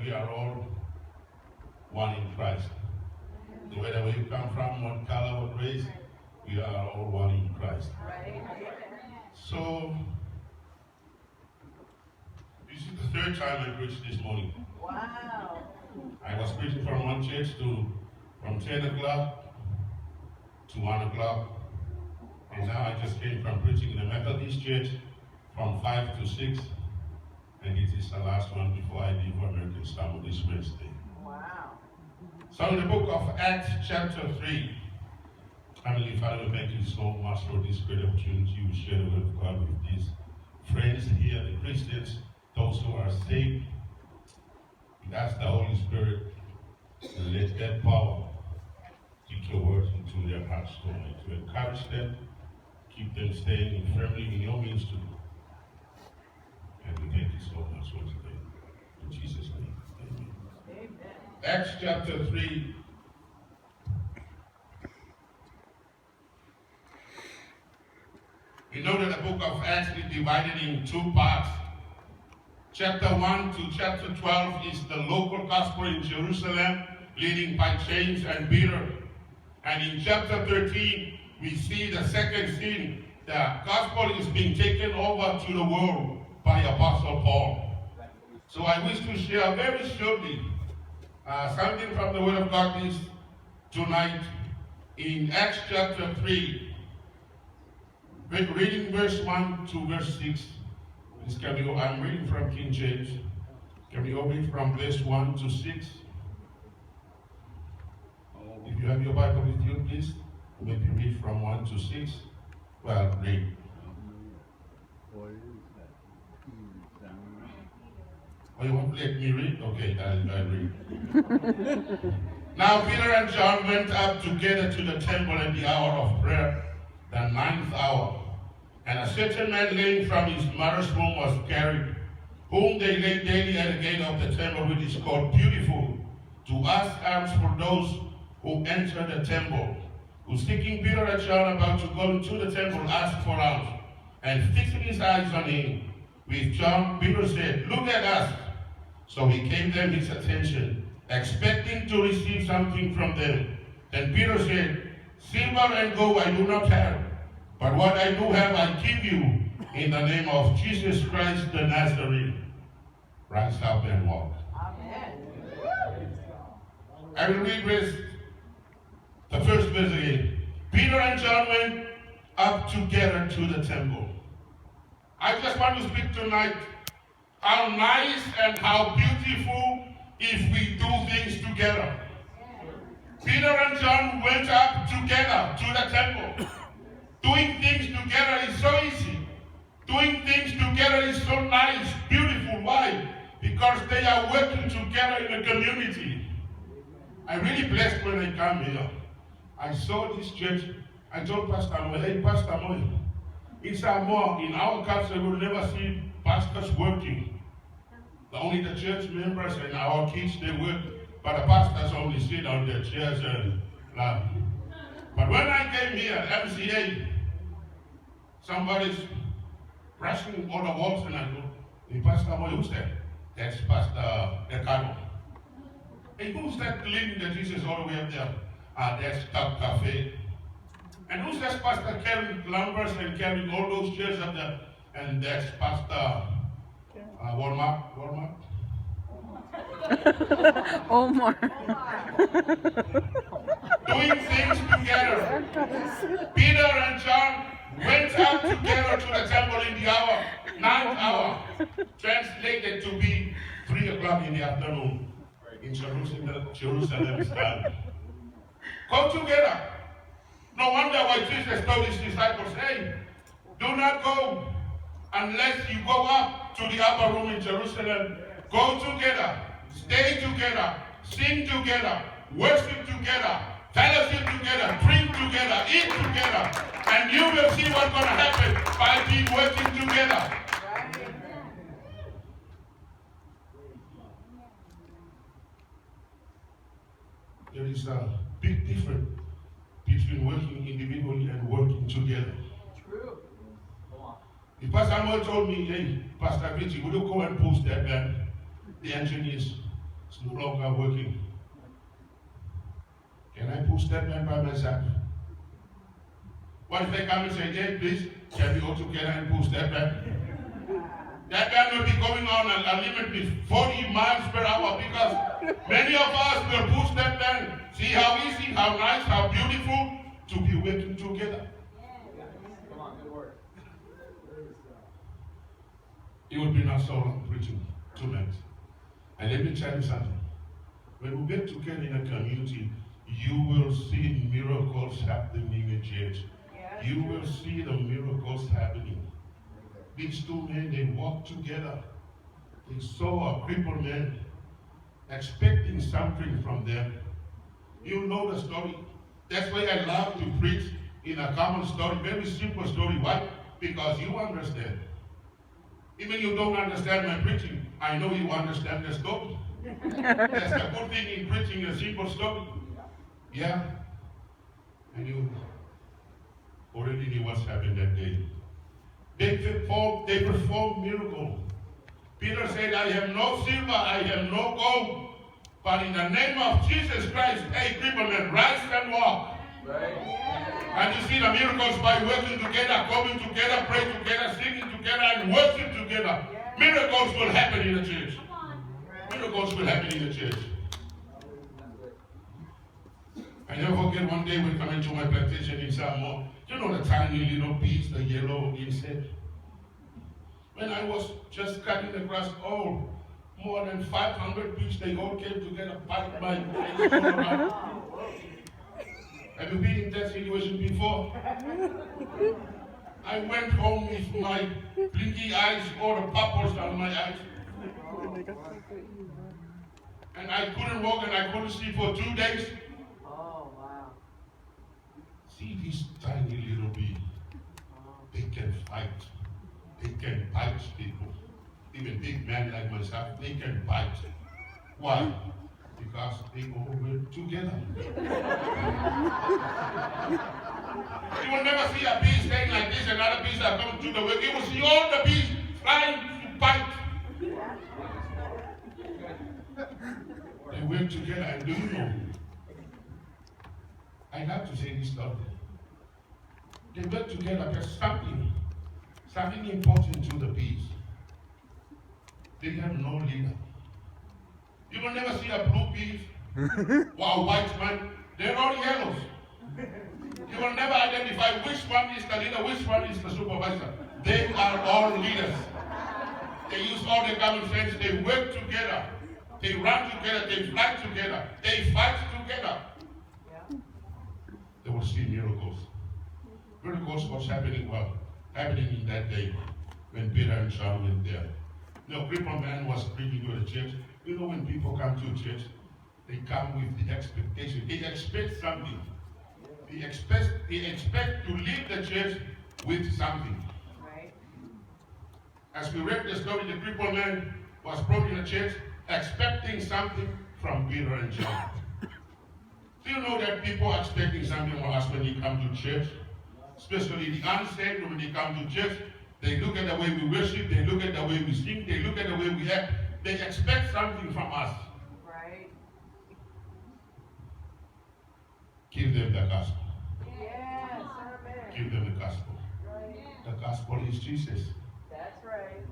that we are all one in Christ. No matter where you come from, what color, what race, we are all one in Christ. So, this is the third time I preached this morning. Wow. I was preaching from one church from 10 o'clock to 1 o'clock. And now I just came from preaching in the Methodist church from 5 to 6. And it is the last one before I leave American Samoa this Wednesday. Wow. So in the book of Acts chapter 3, Heavenly Father, we thank you so much for this great opportunity to share the word of God with these friends here, the Christians, those who are saved. We ask the Holy Spirit to let that power teach your words into their hearts tonight, to encourage them, keep them staying firmly in your ministry. And we thank you so much for today. In Jesus' name, amen. Amen. Acts chapter 3. We know that the book of Acts is divided in two parts. Chapter 1 to chapter 12 is the local gospel in Jerusalem, leading by James and Peter. And in chapter 13, we see the second scene. The gospel is being taken over to the world by Apostle Paul. So I wish to share very shortly something from the Word of God is tonight in Acts chapter 3. Reading verse 1 to verse 6. I'm reading from King James. Can we open from verse 1 to 6? If you have your Bible with you, please, maybe read from 1 to 6. Well, read. Oh, you won't let me read? Okay, I'll read. Now Peter and John went up together to the temple at the hour of prayer, the ninth hour. And a certain man lame from his mother's womb was carried, whom they laid daily at the gate of the temple, which is called Beautiful, to ask alms for those who enter the temple. Who, seeking Peter and John about to go into the temple, asked for alms. And fixing his eyes on him, with John, Peter said, "Look at us." So he gave them his attention, expecting to receive something from them. Then Peter said, "Silver and gold I do not have, but what I do have I give you. In the name of Jesus Christ the Nazarene, rise up and walk." Amen. I will read the first verse again. Peter and John went up together to the temple. I just want to speak tonight how nice and how beautiful if we do things together. Peter and John went up together to the temple. Doing things together is so easy. Doing things together is so nice, beautiful. Why? Because they are working together in a community. I'm really blessed when I come here. I saw this church. I told Pastor Moy, "Hey, Pastor Moy, in Samoa, in our culture, we will never see pastors working. Only the church members and our kids, they work, but the pastors only sit on their chairs and laugh." But when I came here at MCA, somebody's brushing all the walls, and I go, "Hey, Pastor Moy, who's that?" "That's Pastor Ricardo." "Hey, who's that cleaning the Jesus all the way up there?" "That's Top Cafe." "And who's that pastor carrying lumbers and carrying all those chairs up there?" "And that's Pastor Walmart." Omar. Doing things together. Peter and John went up together to the temple in the hour, ninth hour, translated to be 3 o'clock in the afternoon in Jerusalem style. Go together. No wonder why Jesus told his disciples, "Hey, do not go unless you go up to the upper room in Jerusalem. Go together, stay together, sing together, worship together, fellowship together, drink together, eat together, and you will see what's going to happen by being working together." There is a big difference between working individually and working together. True. If Pastor Samuel told me, "Hey, Pastor Fiti, will you go and post that man?" The engineers, It's no longer working. Can I push that man by myself? What if they come and say, hey, please, can we go together and push that man? That man will be going on a limit with 40 miles per hour because many of us will push that man. See how easy, how nice, how beautiful to be working together. Come on, good work. It would be not so long preaching tonight. And let me tell you something. When we get together in a community, you will see miracles happening in the church. Yes. You will see the miracles happening. These two men, they walked together. They saw a crippled man expecting something from them. You know the story. That's why I love to preach in a common story, very simple story. Why? Because you understand. Even you don't understand my preaching, I know you understand the story. That's the good thing in preaching a simple story. Yeah. And you already knew what's happened that day. They performed miracles. Peter said, I have no silver, I have no gold, but in the name of Jesus Christ, hey, crippled man, rise and walk. Right. And you see the miracles by working together, coming together, praying together, singing together, and worship together. Miracles will happen in the church. Miracles will happen in the church. I never forget one day we come into my plantation in Samoa. You know the tiny little bees, the yellow insect? When I was just cutting the grass, more than 500 bees, they all came together, bite my face all around. Have you been in that situation before? I went home with my blinky eyes, all the pupils on my eyes. And I couldn't walk and I couldn't sleep for 2 days. Oh, wow. See these tiny little bees, they can fight. They can bite people. Even big men like myself, they can bite. Why? Because they all work together. You will never see a bee staying like this and other bees are coming to the work. You will see all the bees trying to bite. They work together, and do you know? I have to say this story. They work together. There's something important to the bees. They have no leader. You will never see a blue bee or a white man. They're all yellows. You will never identify which one is the leader, which one is the supervisor. They are all leaders. They use all their common sense. They work together. They run together. They fly together. They fight together. Yeah. They will see miracles. Miracles was happening in that day when Peter and John went there. The crippled man was preaching to the church. You know, when people come to church, they come with the expectation. They expect something. They expect to leave the church with something. Right. As we read the story, the crippled man was brought in the church expecting something from Peter and John. Do you know that people are expecting something from us when they come to church? Especially the unsaved, when they come to church, they look at the way we worship, they look at the way we sing, they look at the way we act. They expect something from us. Right. Give them the gospel. Yes, amen. Give them the gospel. Right. The gospel is Jesus. That's right.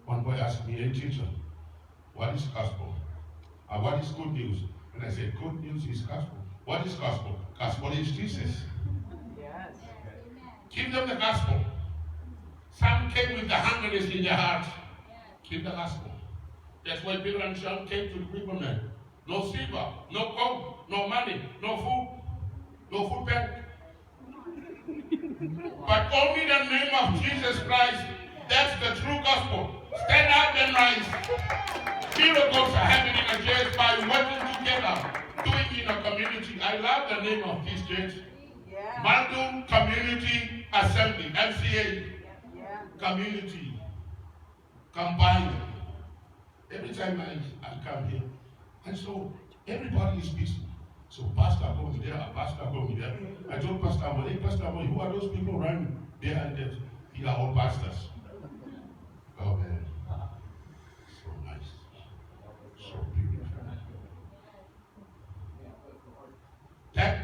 One boy asked me, hey teacher, what is gospel? What is good news? And I said, good news is gospel. What is gospel? Gospel is Jesus. Yes. Give them the gospel. Some came with the hungerness in their heart. Give the gospel. That's why Peter and John came to the crippled man. No silver, no gold, no money, no food bank. But only the name of Jesus Christ, that's the true gospel. Stand up and rise. Miracles are happening in the church by working together, doing in a community. I love the name of this church. Yeah. Maldu Community Assembly, MCA. Yeah. Community. Combined. Every time I come here. And so everybody is busy. So pastor going there, pastor going there. I told Pastor Boy, hey Pastor Boy, who are those people running there and there? They are all pastors. Oh man.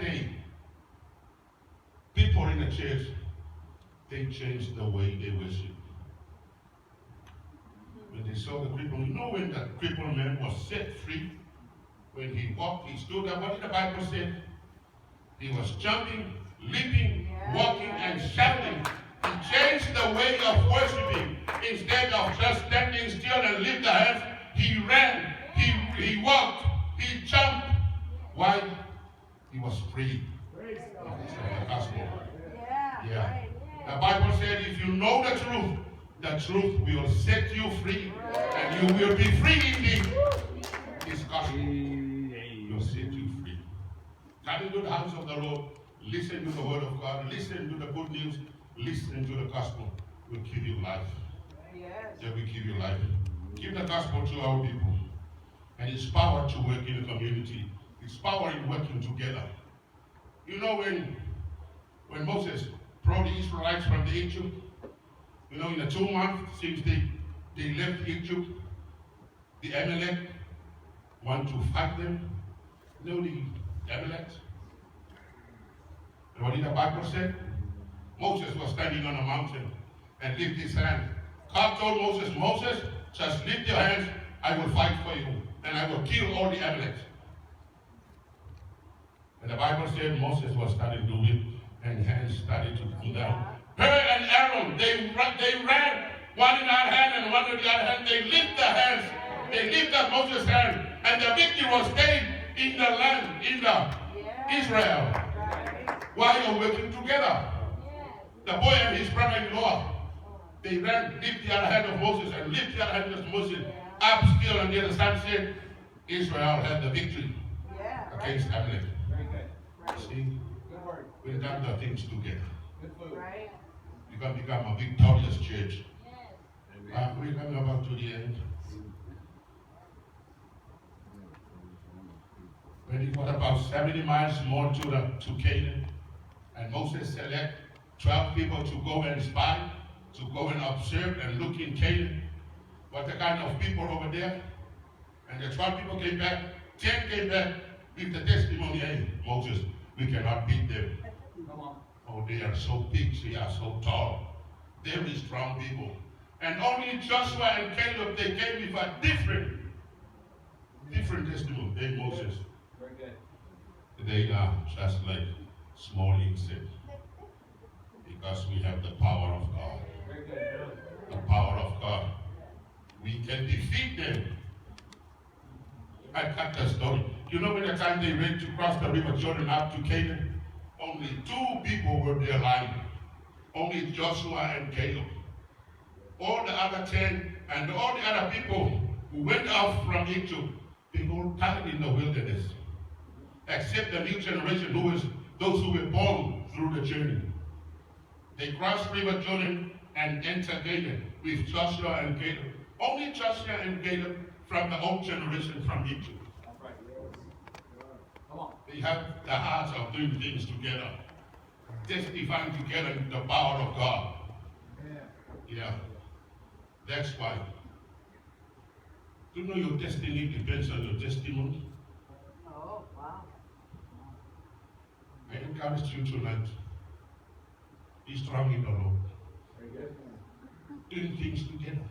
day, people in the church, they changed the way they worship. When they saw the crippled, you know when the crippled man was set free, when he walked, he stood up, what did the Bible say? He was jumping, leaping, walking, and shouting. He changed the way of worshiping. Instead of just standing still and lift the hands, he ran, he walked, he jumped. Why? He was free. The gospel. Yeah. The Bible said if you know the truth will set you free, and you will be free indeed. This gospel will set you free. Come into the house of the Lord, listen to the word of God, listen to the good news, listen to the gospel. Will give you life. Yes. That will give you life. Give the gospel to our people. And it's power to work in the community. It's power in working together. You know when Moses brought the Israelites from the Egypt, you know, in the 2 months since they left Egypt, the Amalek want to fight them. You know the Amalek? And what did the Bible say? Moses was standing on a mountain and lifted his hand. God told Moses, Moses, just lift your hands, I will fight for you, and I will kill all the Amaleks. And the Bible said Moses was starting to do it, and hands started to come down. Her and Aaron, they ran, one in our hand and one in the other hand. They lift their hands. They lift up Moses' hand, and the victory was gained in the land, in Israel. While you're working together. The boy and his brother-in-law, they ran, lift the other hand of Moses, and lift the other hand of Moses up still, and then the sun set. Israel had the victory against Amalek. See, we've done the things together. Right. We can become a victorious church. We're coming about to the end. When it got about 70 miles more to Canaan, and Moses selected 12 people to go and spy, to go and observe and look in Canaan, what the kind of people over there. And the 12 people came back, 10 came back with the testimony, hey, Moses, we cannot beat them. Oh, they are so big, they are so tall. Very strong people. And only Joshua and Caleb, they came with a different testimony than Moses. They are just like small insects. Because we have the power of God. The power of God. We can defeat them. I cut the story. You know when the time they went to cross the river Jordan up to Canaan, only 2 people were there lying. Only Joshua and Caleb. All the other 10 and all the other people who went out from Egypt, people died in the wilderness. Except the new generation who is those who were born through the journey. They crossed River Jordan and entered Canaan with Joshua and Caleb. Only Joshua and Caleb from the old generation from Egypt. They have the heart of doing things together, testifying together in the power of God. Yeah, that's why. You know your destiny depends on your testimony. Oh, wow. I encourage you tonight. Be strong in the Lord. Doing things together.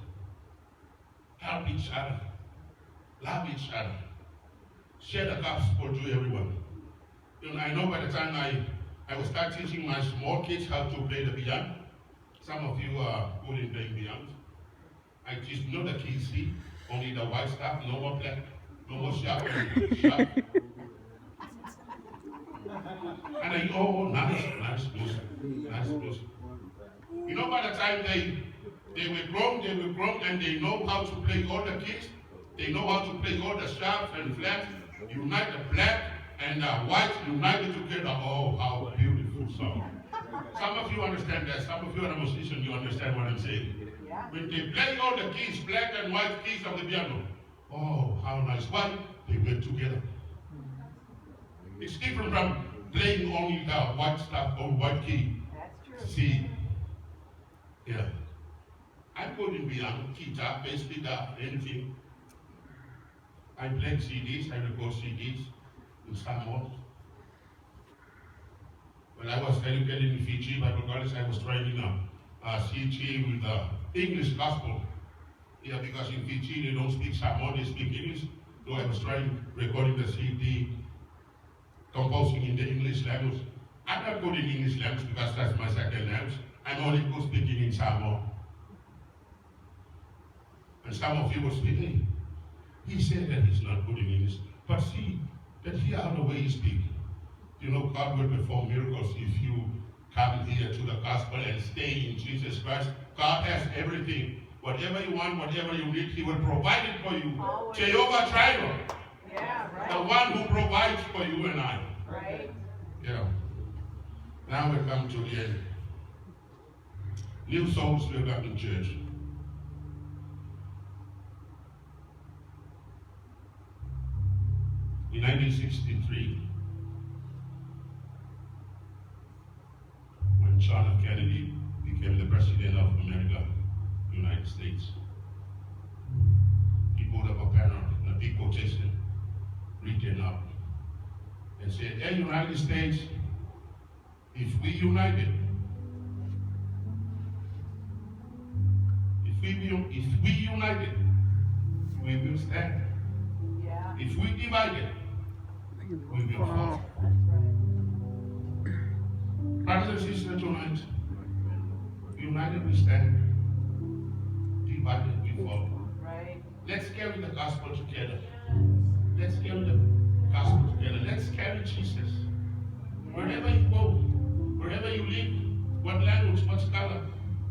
Help each other. Love each other. Share the gospel to everyone. You know, I know by the time I will start teaching my small kids how to play the piano. Some of you are good in playing piano. I just know the keys, see? Only the white stuff, no more black, no more sharp and sharp. And I oh, nice music. You know, by the time they were grown, and they know how to play all the keys. They know how to play all the sharps and flats. Unite the black and white, united together. Oh, how beautiful song. Some of you understand that. Some of you are a musician, you understand what I'm saying. When they play all the keys, black and white keys of the piano. Oh, how nice. Why? They went together. It's different from playing only the white stuff or white key. That's true. See, yeah. I'm good in piano, guitar, bass guitar, anything. I play CDs, I record CDs in Samoa. When I was educated in Fiji Bible College, I was training CG with the English gospel. Yeah, because in Fiji they don't speak Samoan, they speak English. So I was trying recording the CD, composing in the English language. I'm not good in English language because that's my second language. I'm only good speaking in Samoa. And some of you will speak, hey, he said that he's not good in English. But see, that here are the way you speak. You know, God will perform miracles if you come here to the gospel and stay in Jesus Christ. God has everything. Whatever you want, whatever you need, He will provide it for you. Always. Jehovah Jireh. Yeah, right. The one who provides for you and I. Right. Yeah. Now we come to the end. New souls will come in church. In 1963, when John F. Kennedy became the President of America, United States, he put up a banner, a big quotation, written up, and said, hey, United States, if we united, if we united, we will stand. Yeah. If we divided, we will fall. That's right. Brothers and sisters tonight, united we stand, divided we fall. Right. Let's carry the gospel together. Let's carry the gospel together. Let's carry Jesus. Wherever you go, wherever you live, what language, what color,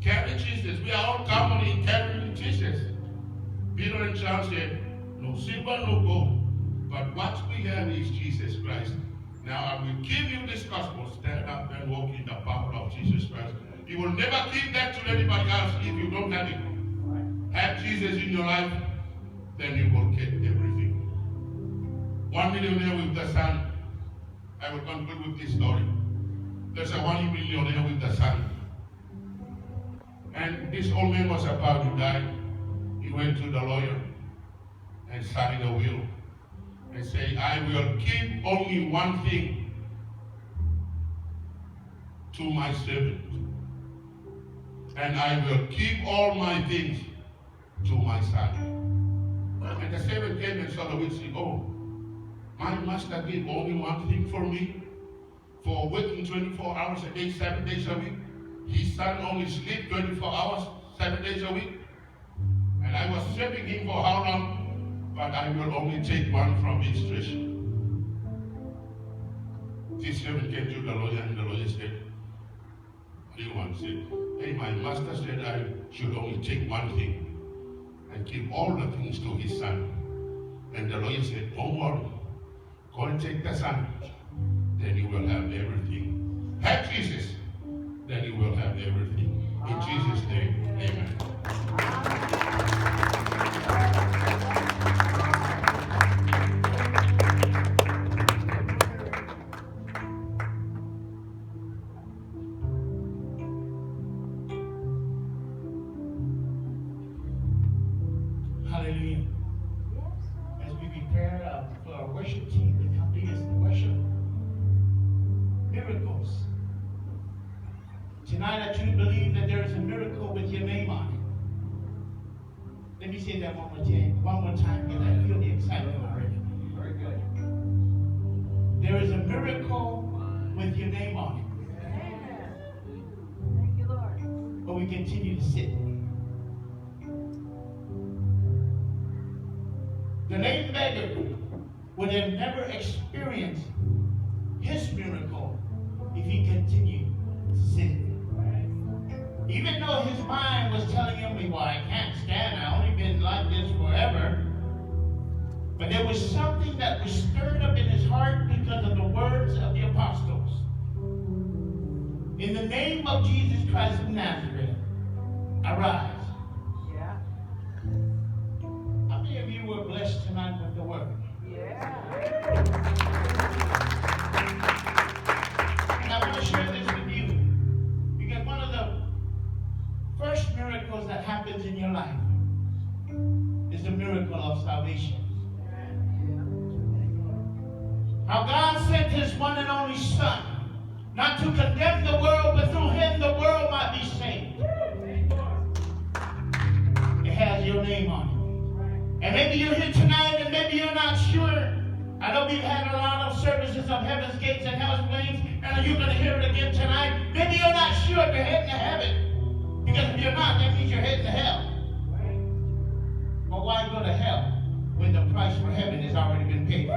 carry Jesus. We are all common in carrying Jesus. Peter and John said, no silver, no gold, but what we have is Jesus Christ. Now I will give you this gospel. Stand up and walk in the power of Jesus Christ. You will never give that to anybody else if you don't have it. Have Jesus in your life, then you will get everything. One millionaire with the son. I will conclude with this story. There's a one millionaire with the son. And this old man was about to die. He went to the lawyer and signed a will and say, I will keep only one thing to my servant, and I will keep all my things to my son. And the servant came and saw the will, said, oh, my master gave only one thing for me, for working 24 hours a day, 7 days a week. His son only sleep 24 hours, 7 days a week. And I was serving him for how long? But I will only take one from his treasure. This servant came to the lawyer, and the lawyer said, what do you want? He said, hey, my master said I should only take one thing and give all the things to his son. And the lawyer said, don't worry, go and take the son, then you will have everything. Have Jesus, then you will have everything. In Jesus' name, amen. Hallelujah. As we prepare for our worship team to come lead us in worship, miracles. Tonight I truly believe that there is a miracle with your name on it. Let me say that one more time because I feel the excitement already. Very good. There is a miracle with your name on it. Amen. Thank you, Lord. But we continue to sit. The late Beggar would have never experienced his miracle if he continued to sin. Even though his mind was telling him, well, I can't stand, I've only been like this forever. But there was something that was stirred up in his heart because of the words of the apostles. In the name of Jesus Christ of Nazareth, arise. Yeah. How many of you were blessed tonight with the word? Yeah. And I want to share this with you because one of the first miracles that happens in your life is the miracle of salvation. How God sent his one and only Son Not to condemn the world, but through him the world might be saved. It has your name on it. And maybe you're here tonight and maybe you're not sure. I know we've had a lot of services of Heaven's Gates and Hell's Flames, and you're going to hear it again tonight. Maybe you're not sure if you're heading to heaven. Because if you're not, that means you're heading to hell. But why go to hell when the price for heaven has already been paid for?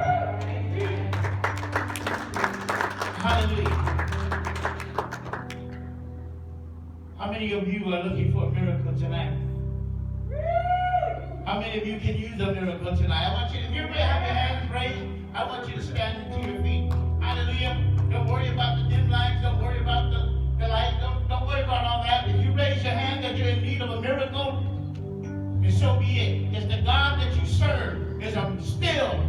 Hallelujah. How many of you are looking for a miracle tonight? How many of you can use a miracle tonight? I want you to, if you really have your hands raised, I want you to stand to your feet. Hallelujah. Don't worry about the dim lights. Don't worry about the light. Don't worry about all that. If you raise your hand that you're in need of a miracle, and so be it. Because the God that you serve is still